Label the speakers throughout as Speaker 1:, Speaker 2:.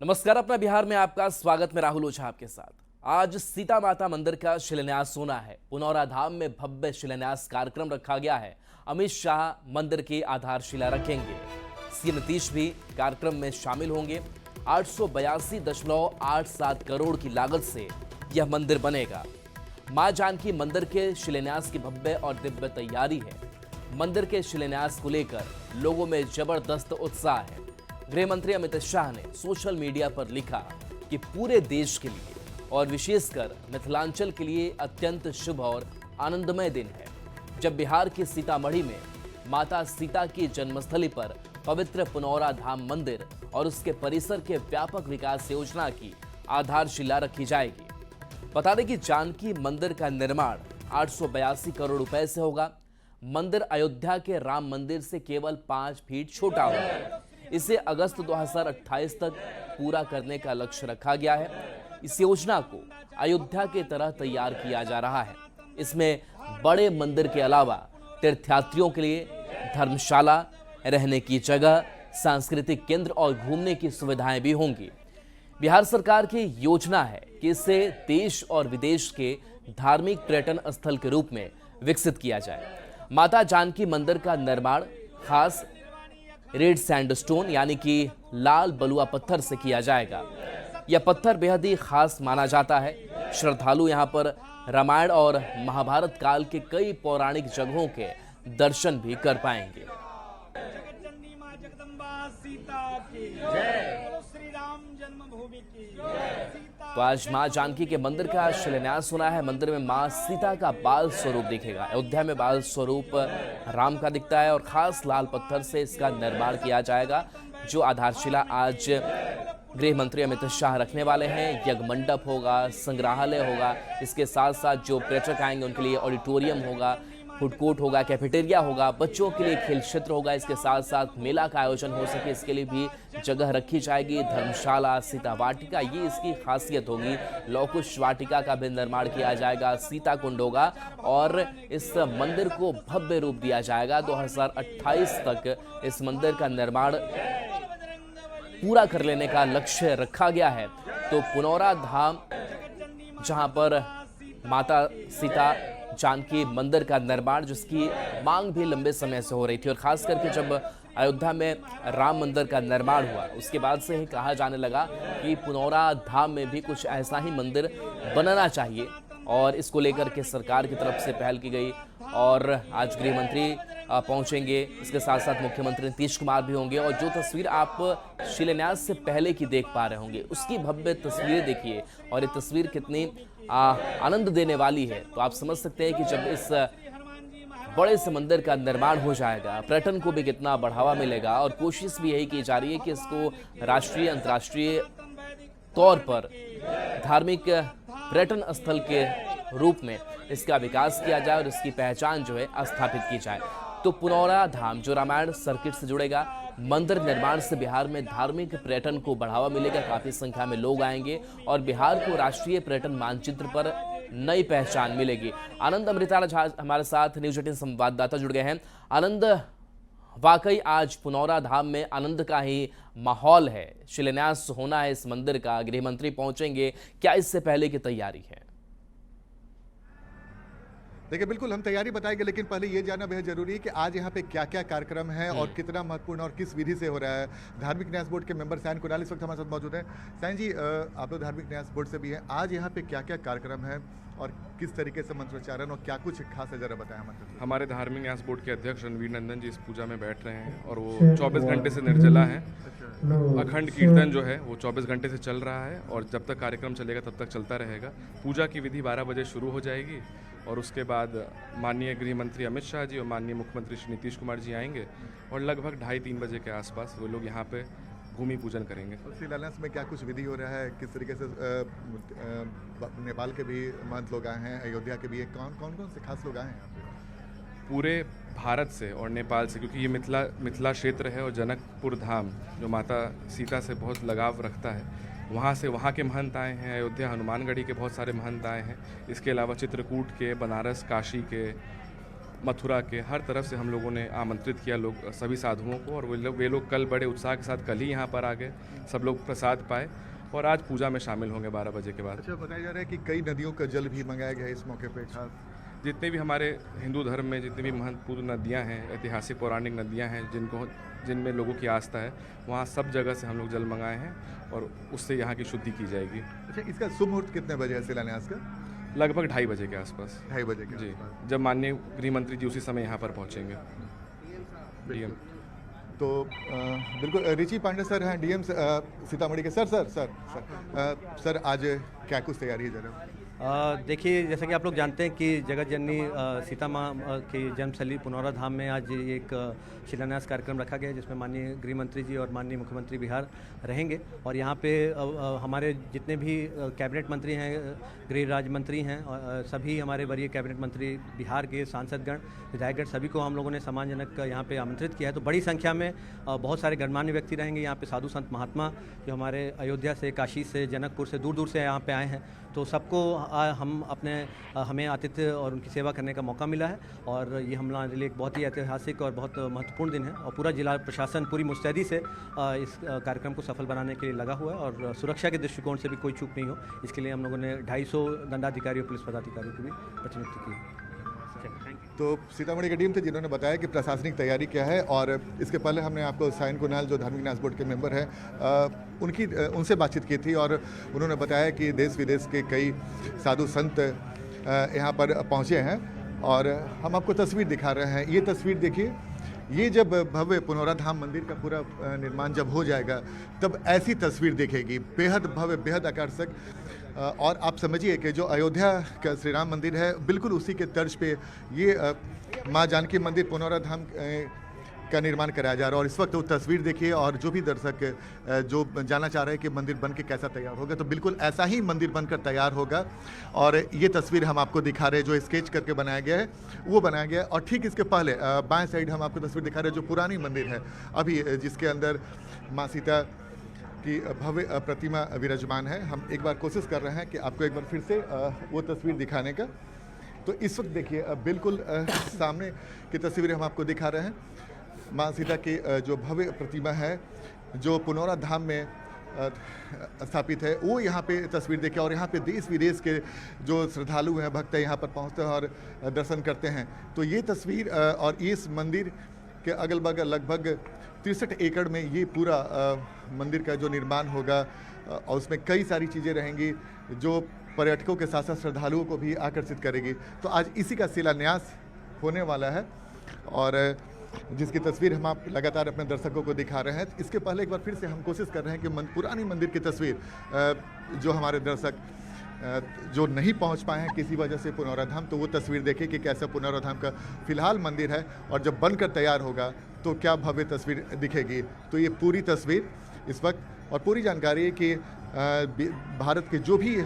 Speaker 1: नमस्कार। अपना बिहार में आपका स्वागत। मैं राहुल ओझा आपके साथ। आज सीता माता मंदिर का शिलान्यास होना है। पुनौरा धाम में भव्य शिलान्यास कार्यक्रम रखा गया है। अमित शाह मंदिर की आधारशिला रखेंगे। सीएम नीतीश भी कार्यक्रम में शामिल होंगे। 882.87 करोड़ की लागत से यह मंदिर बनेगा। मां जानकी मंदिर के शिलान्यास की भव्य और दिव्य तैयारी है। मंदिर के शिलान्यास को लेकर लोगों में जबरदस्त उत्साह है। गृह मंत्री अमित शाह ने सोशल मीडिया पर लिखा कि पूरे देश के लिए और विशेषकर मिथिलांचल के लिए अत्यंत शुभ और आनंदमय दिन है, जब बिहार के सीतामढ़ी में माता सीता की जन्मस्थली पर पवित्र पुनौरा धाम मंदिर और उसके परिसर के व्यापक विकास योजना की आधारशिला रखी जाएगी। बता दें कि जानकी मंदिर का निर्माण 882 करोड़ रुपए से होगा। मंदिर अयोध्या के राम मंदिर से केवल 5 फीट छोटा होगा। इसे अगस्त 2028 तक पूरा करने का लक्ष्य रखा गया है। इस योजना को अयोध्या की तरह तैयार किया जा रहा है। इसमें बड़े मंदिर के अलावा तीर्थयात्रियों के लिए धर्मशाला, रहने की जगह, सांस्कृतिक केंद्र और घूमने की सुविधाएं भी होंगी। बिहार सरकार की योजना है कि इसे देश और विदेश के धार्मिक पर्यटन स्थल के रूप में विकसित किया जाए। माता जानकी मंदिर का निर्माण खास रेड सैंडस्टोन यानी कि लाल बलुआ पत्थर से किया जाएगा। यह पत्थर बेहद ही खास माना जाता है। श्रद्धालु यहां पर रामायण और महाभारत काल के कई पौराणिक जगहों के दर्शन भी कर पाएंगे। तो आज मां जानकी के मंदिर का शिलान्यास होना है। मंदिर में मां सीता का बाल स्वरूप दिखेगा। अयोध्या में बाल स्वरूप राम का दिखता है और खास लाल पत्थर से इसका निर्माण किया जाएगा, जो आधारशिला आज गृह मंत्री अमित शाह रखने वाले हैं। यज्ञ मंडप होगा, संग्रहालय होगा, इसके साथ साथ जो पर्यटक आएंगे उनके लिए ऑडिटोरियम होगा, फूड कोर्ट होगा, कैफेटेरिया होगा, बच्चों के लिए खेल क्षेत्र होगा। इसके साथ साथ मेला का आयोजन हो सके इसके लिए भी जगह रखी जाएगी। धर्मशाला, सीता वाटिका, ये इसकी खासियत होगी। लौकुश वाटिका का भी निर्माण किया जाएगा। सीता कुंड होगा और इस मंदिर को भव्य रूप दिया जाएगा। 2028 तक इस मंदिर का निर्माण पूरा कर लेने का लक्ष्य रखा गया है। तो पुनौरा धाम, जहां पर माता सीता जानकी मंदिर का निर्माण, जिसकी मांग भी लंबे समय से हो रही थी, और खास करके जब अयोध्या में राम मंदिर का निर्माण हुआ उसके बाद से ही कहा जाने लगा कि पुनौरा धाम में भी कुछ ऐसा ही मंदिर बनना चाहिए, और इसको लेकर के सरकार की तरफ से पहल की गई। और आज गृह मंत्री पहुंचेंगे, इसके साथ साथ मुख्यमंत्री नीतीश कुमार भी होंगे। और जो तस्वीर आप शिलान्यास से पहले की देख पा रहे होंगे, उसकी भव्य तस्वीरें देखिए, और ये तस्वीर कितनी आनंद देने वाली है। तो आप समझ सकते हैं कि जब इस बड़े से मंदिर का निर्माण हो जाएगा, पर्यटन को भी कितना बढ़ावा मिलेगा। और कोशिश भी यही की जा रही है कि इसको राष्ट्रीय, अंतर्राष्ट्रीय तौर पर धार्मिक पर्यटन स्थल के रूप में इसका विकास किया जाए और इसकी पहचान जो है स्थापित की जाए। तो पुनौरा धाम जो रामायण सर्किट से जुड़ेगा, मंदिर निर्माण से बिहार में धार्मिक पर्यटन को बढ़ावा मिलेगा। काफी संख्या में लोग आएंगे और बिहार को राष्ट्रीय पर्यटन मानचित्र पर नई पहचान मिलेगी। आनंद अमृताला झा हमारे साथ न्यूज 18 संवाददाता जुड़ गए हैं। आनंद, वाकई आज पुनौरा धाम में आनंद का ही माहौल है। शिलान्यास होना है इस मंदिर का, गृह मंत्री पहुंचेंगे, क्या इससे पहले की तैयारी है?
Speaker 2: देखिए, बिल्कुल हम तैयारी बताएंगे, लेकिन पहले ये जानना बेहद जरूरी है कि आज यहाँ पे क्या क्या कार्यक्रम है और कितना महत्वपूर्ण और किस विधि से हो रहा है। धार्मिक न्यास बोर्ड के मेंबर साइन कुणाल इस वक्त हमारे साथ मौजूद हैं। साइन जी, आप लोग धार्मिक न्यास बोर्ड से भी हैं। आज यहाँ पे क्या क्या कार्यक्रम है और किस तरीके से मंत्रोच्चारण और क्या कुछ खास है, जरा बताएं हमारे।
Speaker 3: हमारे धार्मिक न्यास बोर्ड के अध्यक्ष रणवीर नंदन जी इस पूजा में बैठ रहे हैं और वो 24 घंटे से निर्जला है। अखंड कीर्तन जो है वो 24 घंटे से चल रहा है और जब तक कार्यक्रम चलेगा तब तक चलता रहेगा। पूजा की विधि 12 बजे शुरू हो जाएगी और उसके बाद माननीय गृह मंत्री अमित शाह जी और माननीय मुख्यमंत्री श्री नीतीश कुमार जी आएंगे और लगभग 2:30-3 बजे के आसपास वो लोग यहाँ पे भूमि पूजन करेंगे।
Speaker 2: शिलान्यास में क्या कुछ विधि हो रहा है, किस तरीके से नेपाल के भी महंत लोग आए हैं, अयोध्या के भी कौन कौन से खास लोग आए हैं यहाँ पे?
Speaker 3: पूरे भारत से और नेपाल से, क्योंकि ये मिथिला क्षेत्र है और जनकपुर धाम जो माता सीता से बहुत लगाव रखता है, वहाँ से वहाँ के महंत आए हैं। अयोध्या हनुमानगढ़ी के बहुत सारे महंत आए हैं। इसके अलावा चित्रकूट के, बनारस, काशी के, मथुरा के, हर तरफ से हम लोगों ने आमंत्रित किया लोग सभी साधुओं को, और वे लोग कल बड़े उत्साह के साथ कल ही यहाँ पर आ गए, सब लोग प्रसाद पाए और आज पूजा में शामिल होंगे 12 बजे के बाद।
Speaker 2: अच्छा, बताया जा रहा है कि कई नदियों का जल भी मंगाया गया है इस मौके पे खास।
Speaker 3: जितने भी हमारे हिंदू धर्म में जितनी भी महत्वपूर्ण नदियाँ हैं, ऐतिहासिक पौराणिक नदियाँ हैं जिनमें लोगों की आस्था है, वहाँ सब जगह से हम लोग जल मंगाए हैं और उससे यहाँ की शुद्धि की जाएगी।
Speaker 2: अच्छा, इसका शुभ मुहूर्त कितने बजे है शिलान्यास का?
Speaker 3: लगभग 2:30 बजे के आसपास।
Speaker 2: 2:30 बजे के
Speaker 3: जी,
Speaker 2: आसपास।
Speaker 3: जब माननीय गृह मंत्री जी उसी समय यहाँ पर पहुँचेंगे। डीएम
Speaker 2: तो बिल्कुल रिची पांडे सर हैं, डीएम सीतामढ़ी के। सर आज क्या कुछ तैयारी है जरा?
Speaker 4: देखिए, जैसा कि आप लोग जानते हैं कि जगत जननी सीता माँ की जन्मस्थली पुनौरा धाम में आज एक शिलान्यास कार्यक्रम रखा गया है, जिसमें माननीय गृह मंत्री जी और माननीय मुख्यमंत्री बिहार रहेंगे। और यहाँ पे हमारे जितने भी कैबिनेट मंत्री हैं, गृह राज्य मंत्री हैं, सभी हमारे वरीय कैबिनेट मंत्री, बिहार के सांसदगण, विधायकगण, सभी को हम लोगों ने सम्मानजनक यहाँ पे आमंत्रित किया है। तो बड़ी संख्या में बहुत सारे गणमान्य व्यक्ति रहेंगे यहाँ पे, साधु संत महात्मा जो हमारे अयोध्या से, काशी से, जनकपुर से, दूर दूर से यहाँ पे आए हैं। तो सबको हमें आतिथ्य और उनकी सेवा करने का मौका मिला है, और ये हमारे लिए एक बहुत ही ऐतिहासिक और बहुत महत्वपूर्ण दिन है। और पूरा जिला प्रशासन पूरी मुस्तैदी से इस कार्यक्रम को सफल बनाने के लिए लगा हुआ है, और सुरक्षा के दृष्टिकोण से भी कोई चूक नहीं हो, इसके लिए हम लोगों ने 250 दंडाधिकारियों, पुलिस पदाधिकारियों की भी प्रतिनियुक्ति की।
Speaker 2: तो सीतामढ़ी के टीम थे जिन्होंने बताया कि प्रशासनिक तैयारी क्या है। और इसके पहले हमने आपको साइन कुणाल, जो धार्मिक न्यास बोर्ड के मेंबर हैं, उनसे बातचीत की थी, और उन्होंने बताया कि देश विदेश के कई साधु संत यहाँ पर पहुँचे हैं। और हम आपको तस्वीर दिखा रहे हैं, ये तस्वीर देखिए। ये जब भव्य पुनौरा धाम मंदिर का पूरा निर्माण जब हो जाएगा, तब ऐसी तस्वीर दिखेगी, बेहद भव्य, बेहद आकर्षक। और आप समझिए कि जो अयोध्या का श्री राम मंदिर है, बिल्कुल उसी के तर्ज पे ये माँ जानकी मंदिर पुनौरा धाम का निर्माण कराया जा रहा है। और इस वक्त वो तस्वीर देखिए, और जो भी दर्शक जो जानना चाह रहे हैं कि मंदिर बन के कैसा तैयार होगा, तो बिल्कुल ऐसा ही मंदिर बनकर तैयार होगा। और ये तस्वीर हम आपको दिखा रहे हैं, जो स्केच करके बनाया गया है वो बनाया गया है। और ठीक इसके पहले बाएं साइड हम आपको तस्वीर दिखा रहे हैं, जो पुरानी मंदिर है अभी, जिसके अंदर माँ सीता की भव्य प्रतिमा विराजमान है। हम एक बार कोशिश कर रहे हैं कि आपको एक बार फिर से वो तस्वीर दिखाने का। तो इस वक्त देखिए, बिल्कुल सामने की तस्वीरें हम आपको दिखा रहे हैं। माँ सीता की जो भव्य प्रतिमा है, जो पुनौरा धाम में स्थापित है, वो यहाँ पे तस्वीर देखिए। और यहाँ पे देश विदेश के जो श्रद्धालु हैं, भक्त हैं, यहाँ पर पहुँचते हैं और दर्शन करते हैं। तो ये तस्वीर, और इस मंदिर के अगल बगल लगभग 63 एकड़ में ये पूरा मंदिर का जो निर्माण होगा, और उसमें कई सारी चीज़ें रहेंगी जो पर्यटकों के साथ साथ श्रद्धालुओं को भी आकर्षित करेगी। तो आज इसी का शिलान्यास होने वाला है, और जिसकी तस्वीर हम आप लगातार अपने दर्शकों को दिखा रहे हैं। इसके पहले एक बार फिर से हम कोशिश कर रहे हैं कि पुरानी मंदिर की तस्वीर, जो हमारे दर्शक जो नहीं पहुंच पाए हैं किसी वजह से पुनौरा धाम, तो वो तस्वीर देखिए कि कैसा पुनौरा धाम का फिलहाल मंदिर है, और जब बनकर तैयार होगा तो क्या भव्य तस्वीर दिखेगी। तो ये पूरी तस्वीर इस वक्त, और पूरी जानकारी है कि भारत के जो भी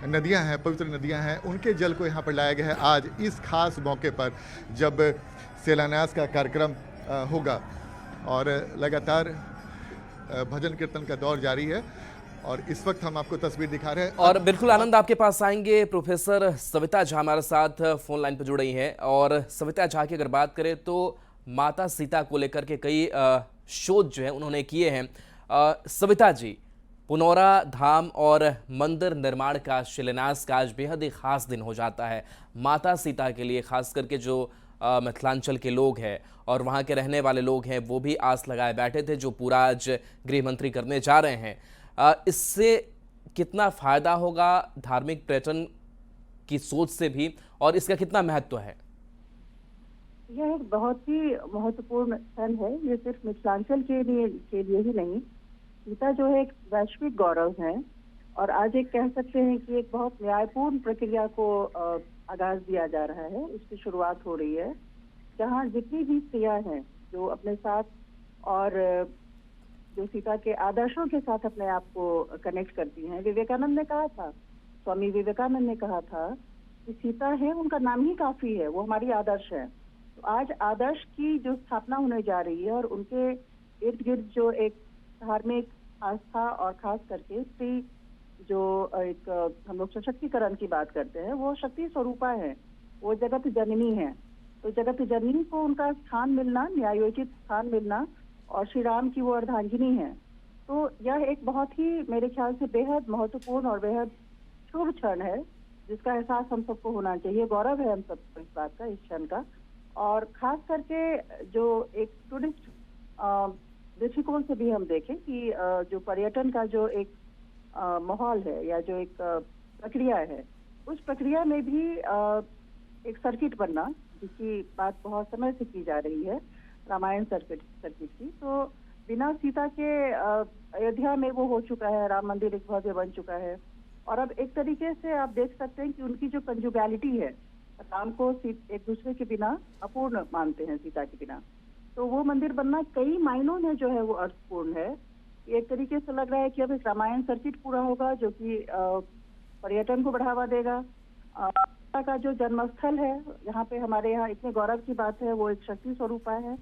Speaker 2: नदियां हैं, पवित्र नदियां हैं, उनके जल को यहाँ पर लाया गया है आज इस खास मौके पर, जब शिलान्यास का कार्यक्रम होगा। और लगातार भजन कीर्तन का दौर जारी है, और इस वक्त हम आपको तस्वीर दिखा रहे हैं।
Speaker 1: और बिल्कुल आनंद, आपके पास आएंगे। प्रोफेसर सविता झा हमारे साथ फोन लाइन पर जुड़ रही हैं। और सविता झा की अगर बात करें तो माता सीता को लेकर के कई शोध जो है उन्होंने किए हैं। सविता जी, पुनौरा धाम और मंदिर निर्माण का शिलान्यास का आज बेहद ही खास दिन हो जाता है माता सीता के लिए, खास करके जो मिथिलांचल के लोग हैं और वहाँ के रहने वाले लोग हैं, वो भी आस लगाए बैठे थे, जो पूरा आज गृह मंत्री करने जा रहे हैं। इससे कितना फायदा होगा धार्मिक पर्यटन की सोच से भी, और इसका कितना महत्व है?
Speaker 5: यह एक बहुत ही महत्वपूर्ण क्षण है। ये सिर्फ मिथिलांचल के लिए ही नहीं, सीता जो है एक वैश्विक गौरव है, और आज एक कह सकते हैं कि एक बहुत न्यायपूर्ण प्रक्रिया को आगाज दिया जा रहा है। इसकी शुरुआत हो रही है, जहाँ जितनी भी स्त्रियां हैं जो अपने साथ और जो सीता के आदर्शों के साथ अपने आप को कनेक्ट करती हैं। विवेकानंद ने कहा था, स्वामी विवेकानंद ने कहा था कि सीता है, उनका नाम ही काफी है, वो हमारी आदर्श है। तो आज आदर्श की जो स्थापना होने जा रही है, और उनके इर्द गिर्द जो एक धार्मिक आस्था, और खास करके स्त्री जो एक हम लोग सशक्तिकरण की बात करते हैं, वो शक्ति स्वरूपा है, वो जगत जननी है। तो जगत जननी को उनका स्थान मिलना, न्यायोचित स्थान मिलना, और श्री राम की वो अर्धांगिनी है, तो यह एक बहुत ही मेरे ख्याल से बेहद महत्वपूर्ण और बेहद शुभ क्षण है, जिसका एहसास हम सबको होना चाहिए। गौरव है हम सबको इस बात का, इस क्षण का। और खास करके जो एक टूरिस्ट दृष्टिकोण से भी हम देखें कि जो पर्यटन का जो एक माहौल है या जो एक प्रक्रिया है, उस प्रक्रिया में भी एक सर्किट बनना, जिसकी बात बहुत समय से की जा रही है, रामायण सर्किट की, तो बिना सीता के अयोध्या में वो हो चुका है, राम मंदिर एक भव्य बन चुका है। और अब एक तरीके से आप देख सकते हैं कि उनकी जो कंजुगैलिटी है, राम को एक दूसरे के बिना अपूर्ण मानते हैं, सीता के बिना, तो वो मंदिर बनना कई मायनों में जो है वो अर्थपूर्ण है। एक तरीके से लग रहा है कि अब एक रामायण सर्किट पूरा होगा, जो कि पर्यटन को बढ़ावा देगा। सीता का जो जन्मस्थल है, यहाँ पे हमारे यहाँ इतने गौरव की बात है, वो एक शक्ति स्वरूपा है।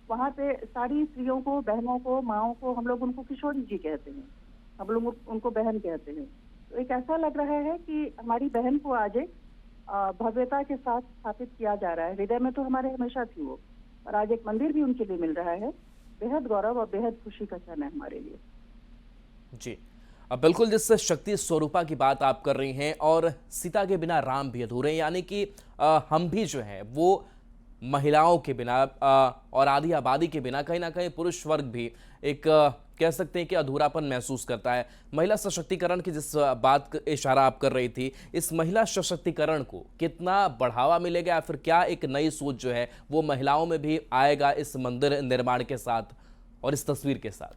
Speaker 5: वहाँ पे सारी स्त्रियों को, बहनों को, माओं को, हम लोग उनको किशोरी जी कहते हैं, हम लोग उनको बहन कहते हैं। तो एक ऐसा लग रहा है कि हमारी बहन को आज एक भव्यता के साथ स्थापित किया जा रहा है। हृदय में तो हमारे हमेशा थी वो, और आज एक मंदिर भी उनके लिए मिल रहा है। बेहद गौरव और बेहद खुशी का क्षण है हमारे लिए।
Speaker 1: जी, अब बिल्कुल जिस शक्ति स्वरूपा की बात आप कर रही हैं, और सीता के बिना राम भी अधूरे हैं, यानी कि हम भी जो है वो महिलाओं के बिना और आधी आबादी के बिना, कहीं ना कहीं पुरुष वर्ग भी एक कह सकते हैं कि अधूरापन महसूस करता है। महिला सशक्तिकरण की जिस बात का इशारा आप कर रही थी, इस महिला सशक्तिकरण को कितना बढ़ावा मिलेगा, या फिर क्या एक नई सोच जो है वो महिलाओं में भी आएगा इस मंदिर निर्माण के साथ और इस तस्वीर के साथ?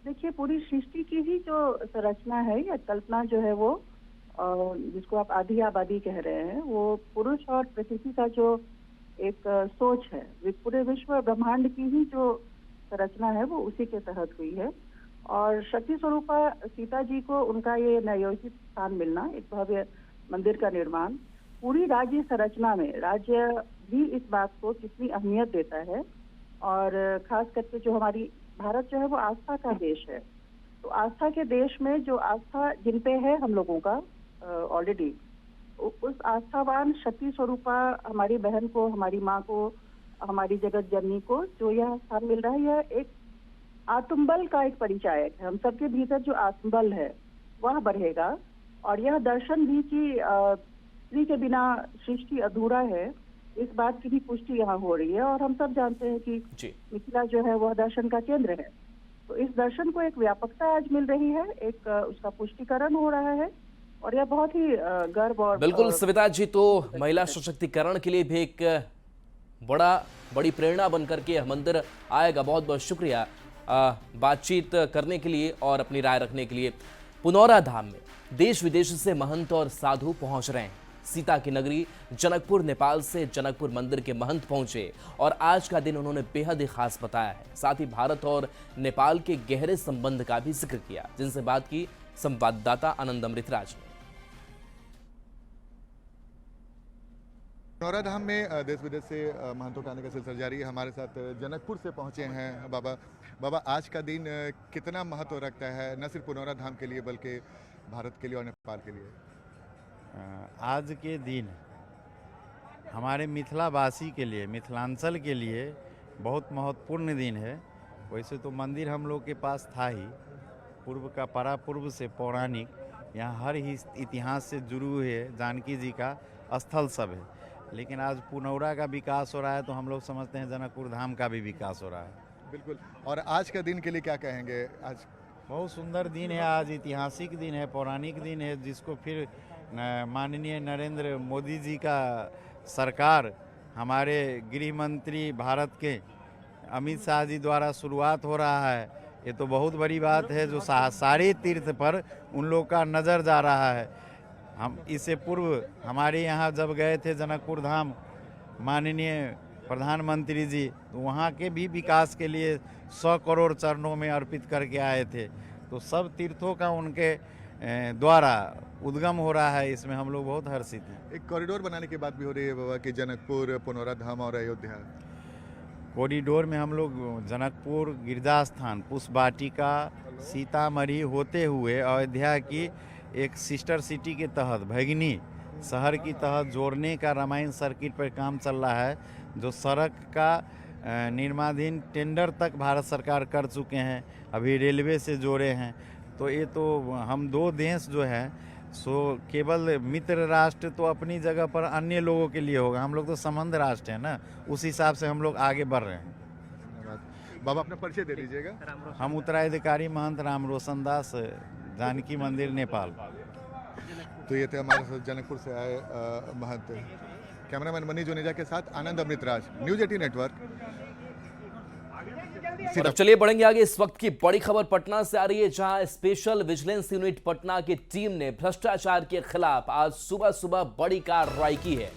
Speaker 5: देखिए, पूरी सृष्टि की ही जो संरचना है या कल्पना जो है वो, जिसको आप आधी आबादी कह रहे हैं, वो पुरुष और प्रकृति का जो एक सोच है, पूरे विश्व ब्रह्मांड की ही जो संरचना है वो उसी के तहत हुई है। और शक्ति स्वरूपा सीता जी को उनका ये न्यायोचित स्थान मिलना, एक भव्य मंदिर का निर्माण, पूरी राज्य संरचना में राज्य भी इस बात को कितनी अहमियत देता है। और खास करके जो हमारी भारत जो है वो आस्था का देश है, तो आस्था के देश में जो आस्था जिन पे है हम लोगों का ऑलरेडी, उस आस्थावान शक्ति स्वरूपा हमारी बहन को, हमारी माँ को, हमारी जगत जननी को जो यह स्थान मिल रहा है, यह एक आत्मबल का एक परिचायक है। हम सबके भीतर जो आत्मबल है वह बढ़ेगा, और यह दर्शन भी कि स्त्री के बिना सृष्टि अधूरा है, इस बात की भी पुष्टि यहाँ हो रही है। और हम सब जानते हैं कि मिथिला जो है वह दर्शन का केंद्र है, तो इस दर्शन को एक व्यापकता आज मिल रही है, एक उसका पुष्टिकरण हो रहा है, और यह बहुत ही गर्व और
Speaker 1: बिल्कुल सविता जी, तो महिला सशक्तिकरण के लिए भी एक बड़ी प्रेरणा बनकर के यह मंदिर आएगा। बहुत बहुत शुक्रिया बातचीत करने के लिए और अपनी राय रखने के लिए। पुनौरा धाम में देश विदेश से महंत और साधु पहुंच रहे हैं। सीता की नगरी जनकपुर, नेपाल से जनकपुर मंदिर के महंत पहुंचे और आज का दिन उन्होंने बेहद ही खास बताया है। साथ ही भारत और नेपाल के गहरे संबंध का भी जिक्र किया, जिनसे बात की संवाददाता आनंद अमृतराज ने।
Speaker 2: पुनौरा धाम में देश विदेश से महंतों का आने का सिलसिला जारी है। हमारे साथ जनकपुर से पहुंचे हैं बाबा आज का दिन कितना महत्व रखता है, न सिर्फ पुनौरा धाम के लिए बल्कि भारत के लिए और नेपाल के लिए?
Speaker 6: आज के दिन हमारे मिथिलावासी के लिए, मिथिलांचल के लिए बहुत महत्वपूर्ण दिन है। वैसे तो मंदिर हम लोग के पास था ही, पूर्व का परापूर्व से पौराणिक, यहाँ हर ही इतिहास से जुड़े हुए जानकी जी का स्थल सब है, लेकिन आज पुनौरा का विकास हो रहा है, तो हम लोग समझते हैं जनकपुर धाम का भी विकास हो रहा है।
Speaker 2: बिल्कुल। और आज का दिन के लिए क्या कहेंगे? आज
Speaker 6: बहुत सुंदर दिन है, आज ऐतिहासिक दिन है, पौराणिक दिन है, जिसको फिर माननीय नरेंद्र मोदी जी का सरकार, हमारे गृह मंत्री भारत के अमित शाह जी द्वारा शुरुआत हो रहा है। ये तो बहुत बड़ी बात है, जो सारे तीर्थ पर उन लोग का नज़र जा रहा है। हम इससे पूर्व हमारे यहाँ जब गए थे जनकपुर धाम माननीय प्रधानमंत्री जी, तो वहाँ के भी विकास के लिए 100 करोड़ चरणों में अर्पित करके आए थे। तो सब तीर्थों का उनके द्वारा उद्गम हो रहा है, इसमें हम लोग बहुत हर्षित हैं।
Speaker 2: एक कॉरिडोर बनाने की बात भी हो रही है बाबा कि जनकपुर, पुनौरा धाम और अयोध्या।
Speaker 6: कॉरिडोर में हम लोग जनकपुर, गिरजा स्थान, पुष्प वाटिका, सीतामढ़ी होते हुए अयोध्या की एक सिस्टर सिटी के तहत भगिनी शहर की तहत जोड़ने का रामायण सर्किट पर काम चल रहा है। जो सड़क का निर्माणाधीन टेंडर तक भारत सरकार कर चुके हैं, अभी रेलवे से जोड़े हैं। तो ये तो हम दो देश जो है सो केवल मित्र राष्ट्र तो अपनी जगह पर अन्य लोगों के लिए होगा, हम लोग तो संबंध राष्ट्र हैं ना, उस हिसाब से हम लोग आगे बढ़ रहे हैं।
Speaker 2: धन्यवाद। बाबा अपना परिचय दे दीजिएगा।
Speaker 6: हम उत्तराधिकारी महंत राम रोशन दास, जानकी मंदिर, नेपाल।
Speaker 2: तो ये थे हमारे साथ जनकपुर से आए महंत। कैमरामैन मनीष जोनेजा के साथ आनंद अमृतराज, न्यूज़ 18 नेटवर्क।
Speaker 1: और अब चलिए बढ़ेंगे आगे। इस वक्त की बड़ी खबर पटना से आ रही है, जहां स्पेशल विजिलेंस यूनिट पटना की टीम ने भ्रष्टाचार के खिलाफ आज सुबह सुबह बड़ी कार्रवाई की है।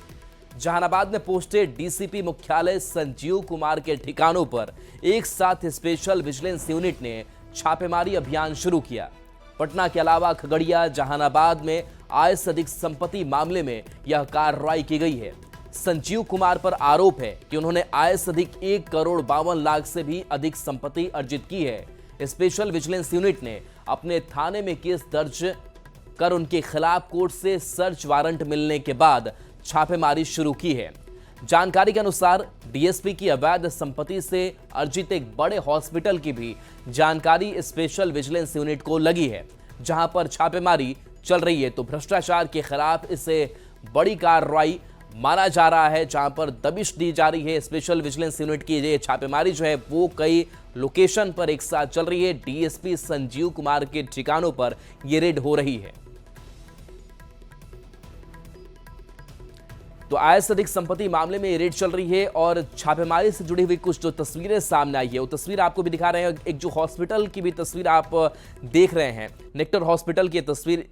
Speaker 1: जहानाबाद में पोस्टेड डीसीपी मुख्यालय संजीव कुमार के ठिकानों पर एक साथ स्पेशल विजिलेंस यूनिट ने छापेमारी अभियान शुरू किया। पटना के अलावा खगड़िया, जहानाबाद में आय से अधिक संपत्ति मामले में यह कार्रवाई की गई है। संजीव कुमार पर आरोप है कि उन्होंने आय से अधिक 1,52,00,000 से भी अधिक संपत्ति अर्जित की है। स्पेशल विजिलेंस यूनिट ने अपने थाने में केस दर्ज कर उनके खिलाफ कोर्ट से सर्च वारंट मिलने के बाद छापेमारी शुरू की है। जानकारी के अनुसार डीएसपी की अवैध संपत्ति से अर्जित एक बड़े हॉस्पिटल की भी जानकारी स्पेशल विजिलेंस यूनिट को लगी है, जहां पर छापेमारी चल रही है। तो भ्रष्टाचार के खिलाफ इसे बड़ी कार्रवाई माना जा रहा है, जहां पर दबिश दी जा रही है। स्पेशल विजिलेंस यूनिट की ये छापेमारी जो है वो कई लोकेशन पर एक साथ चल रही है। डीएसपी संजीव कुमार के ठिकानों पर ये रेड हो रही है। तो आय से अधिक संपत्ति मामले में ये रेड चल रही है और छापेमारी से जुड़ी हुई कुछ जो तस्वीरें सामने आई है वो तस्वीर आपको भी दिखा रहे हैं। एक जो हॉस्पिटल की भी तस्वीर आप देख रहे हैं, नेक्टर हॉस्पिटल की तस्वीर,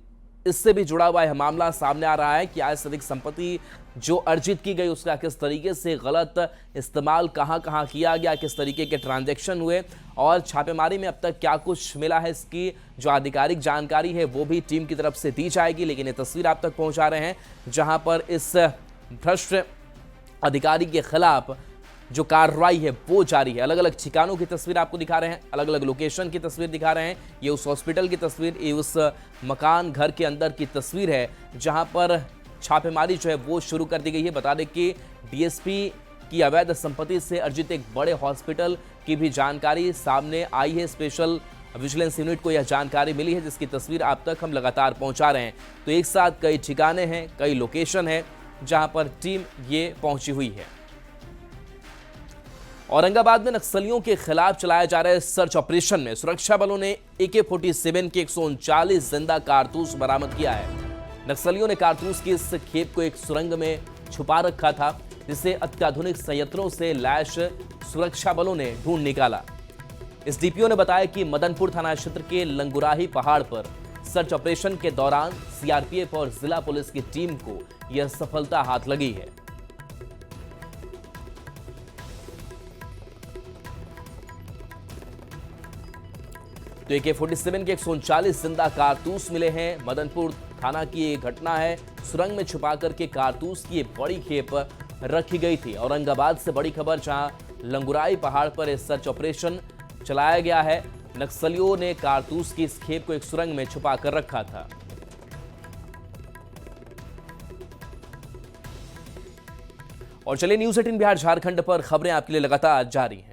Speaker 1: इससे भी जुड़ा हुआ यह मामला सामने आ रहा है कि आय से अधिक संपत्ति जो अर्जित की गई उसका किस तरीके से गलत इस्तेमाल कहां किया गया, किस तरीके के ट्रांजैक्शन हुए और छापेमारी में अब तक क्या कुछ मिला है, इसकी जो आधिकारिक जानकारी है वो भी टीम की तरफ से दी जाएगी। लेकिन ये तस्वीर आप तक पहुंचा रहे हैं जहां पर इस भ्रष्ट अधिकारी के खिलाफ जो कार्रवाई है वो जारी है। अलग अलग ठिकानों की तस्वीर आपको दिखा रहे हैं, अलग अलग लोकेशन की तस्वीर दिखा रहे हैं। ये उस हॉस्पिटल की तस्वीर, ये उस मकान घर के अंदर की तस्वीर है जहां पर छापेमारी जो है वो शुरू कर दी गई है। बता दें कि डीएसपी की अवैध संपत्ति से अर्जित एक बड़े हॉस्पिटल की भी जानकारी सामने आई है। स्पेशल विजिलेंस यूनिट को यह जानकारी मिली है जिसकी तस्वीर आप तक हम लगातार पहुंचा रहे हैं। तो एक साथ कई ठिकाने हैं, कई लोकेशन है जहां पर टीम ये पहुंची हुई है। औरंगाबाद में नक्सलियों के खिलाफ चलाए जा रहे सर्च ऑपरेशन में सुरक्षा बलों ने AK-47 के 139 जिंदा कारतूस बरामद किया है। नक्सलियों ने कारतूस की इस खेप को एक सुरंग में छुपा रखा था, जिसे अत्याधुनिक संयंत्रों से लैस सुरक्षा बलों ने ढूंढ निकाला। एसडीपीओ ने बताया कि मदनपुर थाना क्षेत्र के लंगुराही पहाड़ पर सर्च ऑपरेशन के दौरान सीआरपीएफ और जिला पुलिस की टीम को यह सफलता हाथ लगी है। तो AK-47 के 139 जिंदा कारतूस मिले हैं। मदनपुर थाना की ये घटना है। सुरंग में छुपा करके कारतूस की बड़ी खेप रखी गई थी। औरंगाबाद से बड़ी खबर, जहां लंगुराई पहाड़ पर एक सर्च ऑपरेशन चलाया गया है। नक्सलियों ने कारतूस की इस खेप को एक सुरंग में छुपा कर रखा था। और चलिए न्यूज़ 18 बिहार झारखंड पर खबरें आपके लिए लगातार जारी हैं।